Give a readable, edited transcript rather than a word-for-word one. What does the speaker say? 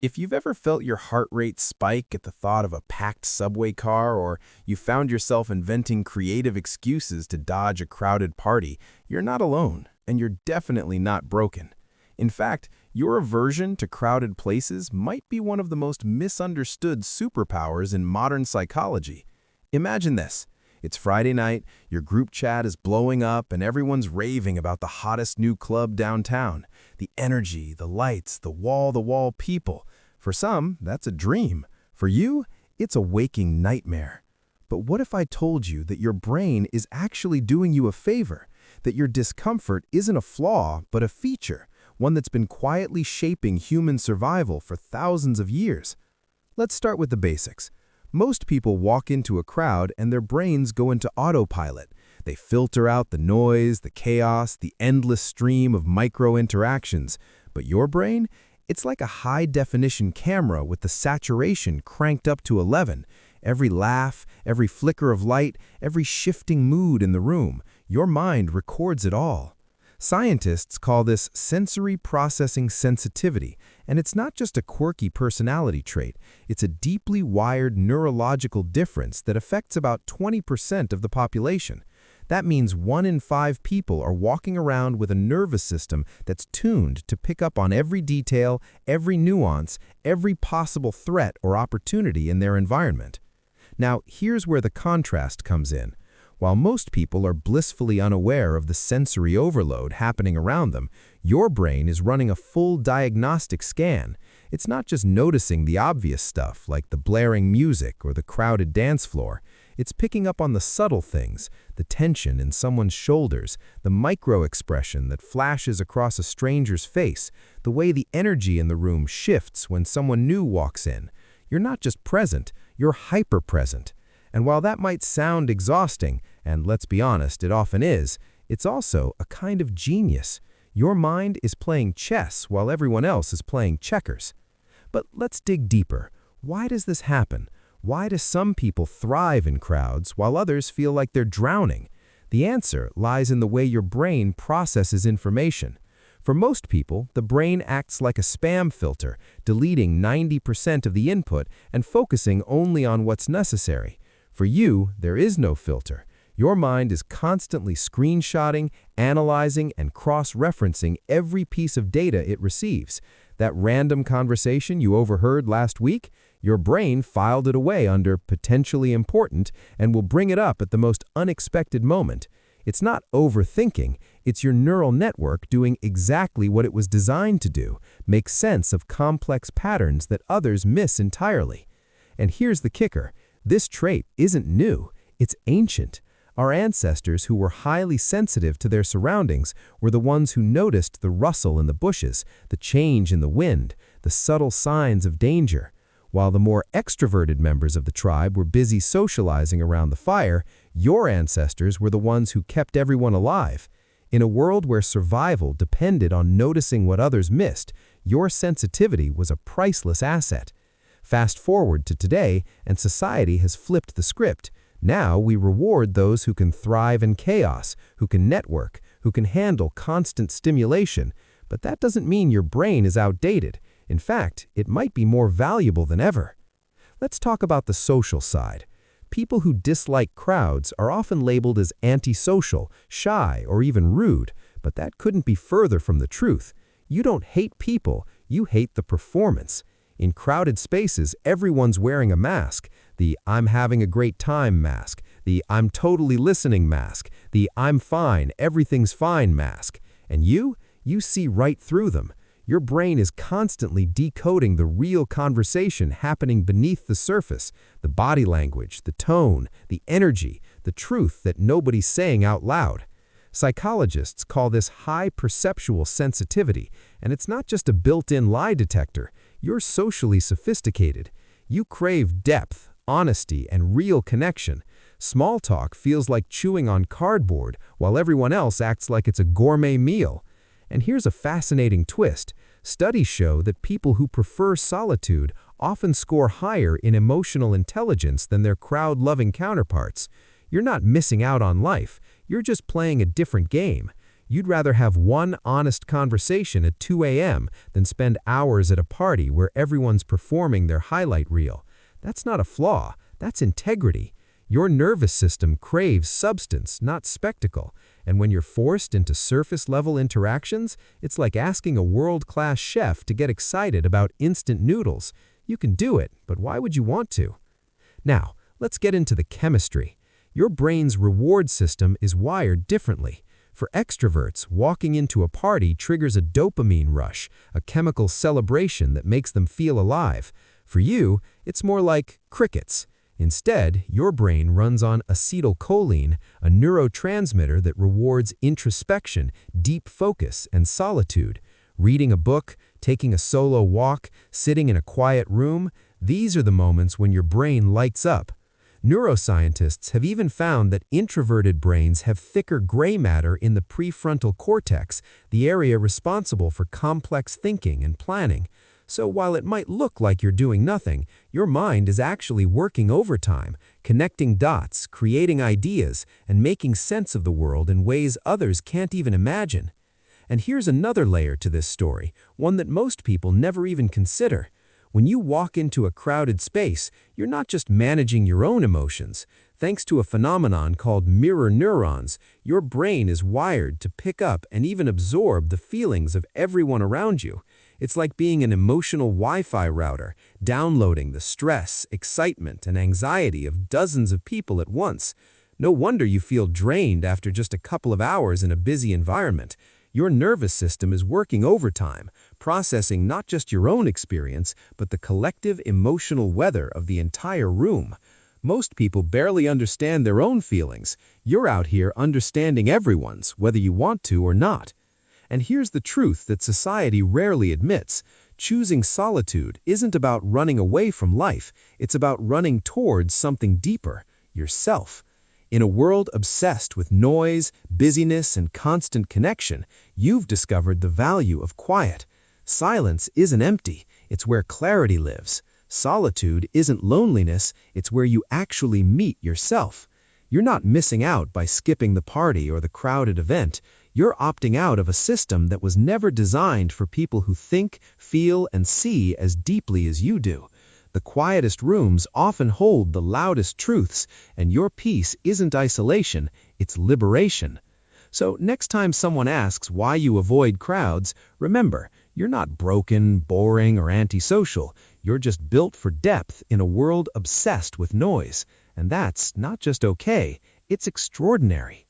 If you've ever felt your heart rate spike at the thought of a packed subway car, or you found yourself inventing creative excuses to dodge a crowded party, you're not alone, and you're definitely not broken. In fact, your aversion to crowded places might be one of the most misunderstood superpowers in modern psychology. Imagine this. It's Friday night, your group chat is blowing up, and everyone's raving about the hottest new club downtown. The energy, the lights, the wall-to-wall people. For some, that's a dream. For you, it's a waking nightmare. But what if I told you that your brain is actually doing you a favor? That your discomfort isn't a flaw, but a feature, one that's been quietly shaping human survival for thousands of years? Let's start with the basics. Most people walk into a crowd and their brains go into autopilot. They filter out the noise, the chaos, the endless stream of micro-interactions. But your brain? It's like a high-definition camera with the saturation cranked up to 11. Every laugh, every flicker of light, every shifting mood in the room, your mind records it all. Scientists call this sensory processing sensitivity, and it's not just a quirky personality trait, it's a deeply wired neurological difference that affects about 20% of the population. That means 1 in 5 people are walking around with a nervous system that's tuned to pick up on every detail, every nuance, every possible threat or opportunity in their environment. Now, here's where the contrast comes in. While most people are blissfully unaware of the sensory overload happening around them, your brain is running a full diagnostic scan. It's not just noticing the obvious stuff like the blaring music or the crowded dance floor. It's picking up on the subtle things, the tension in someone's shoulders, the micro-expression that flashes across a stranger's face, the way the energy in the room shifts when someone new walks in. You're not just present, you're hyper-present. And while that might sound exhausting, and let's be honest, it often is, it's also a kind of genius. Your mind is playing chess while everyone else is playing checkers. But let's dig deeper. Why does this happen? Why do some people thrive in crowds while others feel like they're drowning? The answer lies in the way your brain processes information. For most people, the brain acts like a spam filter, deleting 90% of the input and focusing only on what's necessary. For you, there is no filter. Your mind is constantly screenshotting, analyzing, and cross-referencing every piece of data it receives. That random conversation you overheard last week, your brain filed it away under potentially important and will bring it up at the most unexpected moment. It's not overthinking, it's your neural network doing exactly what it was designed to do, make sense of complex patterns that others miss entirely. And here's the kicker. This trait isn't new, it's ancient. Our ancestors who were highly sensitive to their surroundings were the ones who noticed the rustle in the bushes, the change in the wind, the subtle signs of danger. While the more extroverted members of the tribe were busy socializing around the fire, your ancestors were the ones who kept everyone alive. In a world where survival depended on noticing what others missed, your sensitivity was a priceless asset. Fast forward to today, and society has flipped the script. Now we reward those who can thrive in chaos, who can network, who can handle constant stimulation. But that doesn't mean your brain is outdated. In fact, it might be more valuable than ever. Let's talk about the social side. People who dislike crowds are often labeled as antisocial, shy, or even rude, but that couldn't be further from the truth. You don't hate people, you hate the performance. In crowded spaces, everyone's wearing a mask. The "I'm having a great time" mask, the "I'm totally listening" mask, the "I'm fine, everything's fine" mask. And you see right through them. Your brain is constantly decoding the real conversation happening beneath the surface, the body language, the tone, the energy, the truth that nobody's saying out loud. Psychologists call this high perceptual sensitivity, and it's not just a built-in lie detector. You're socially sophisticated. You crave depth, honesty, and real connection. Small talk feels like chewing on cardboard, while everyone else acts like it's a gourmet meal. And here's a fascinating twist. Studies show that people who prefer solitude often score higher in emotional intelligence than their crowd-loving counterparts. You're not missing out on life. You're just playing a different game. You'd rather have one honest conversation at 2 a.m. than spend hours at a party where everyone's performing their highlight reel. That's not a flaw, that's integrity. Your nervous system craves substance, not spectacle, and when you're forced into surface-level interactions, it's like asking a world-class chef to get excited about instant noodles. You can do it, but why would you want to? Now, let's get into the chemistry. Your brain's reward system is wired differently. For extroverts, walking into a party triggers a dopamine rush, a chemical celebration that makes them feel alive. For you, it's more like crickets. Instead, your brain runs on acetylcholine, a neurotransmitter that rewards introspection, deep focus, and solitude. Reading a book, taking a solo walk, sitting in a quiet room, these are the moments when your brain lights up. Neuroscientists have even found that introverted brains have thicker gray matter in the prefrontal cortex, the area responsible for complex thinking and planning. So while it might look like you're doing nothing, your mind is actually working overtime, connecting dots, creating ideas, and making sense of the world in ways others can't even imagine. And here's another layer to this story, one that most people never even consider. When you walk into a crowded space, you're not just managing your own emotions. Thanks to a phenomenon called mirror neurons, your brain is wired to pick up and even absorb the feelings of everyone around you. It's like being an emotional Wi-Fi router, downloading the stress, excitement, and anxiety of dozens of people at once. No wonder you feel drained after just a couple of hours in a busy environment. Your nervous system is working overtime, processing not just your own experience, but the collective emotional weather of the entire room. Most people barely understand their own feelings. You're out here understanding everyone's, whether you want to or not. And here's the truth that society rarely admits. Choosing solitude isn't about running away from life. It's about running towards something deeper, yourself. In a world obsessed with noise, busyness, and constant connection, you've discovered the value of quiet. Silence isn't empty, it's where clarity lives. Solitude isn't loneliness, it's where you actually meet yourself. You're not missing out by skipping the party or the crowded event. You're opting out of a system that was never designed for people who think, feel, and see as deeply as you do. The quietest rooms often hold the loudest truths, and your peace isn't isolation, it's liberation. So next time someone asks why you avoid crowds, remember, you're not broken, boring, or antisocial. You're just built for depth in a world obsessed with noise. And that's not just okay, it's extraordinary.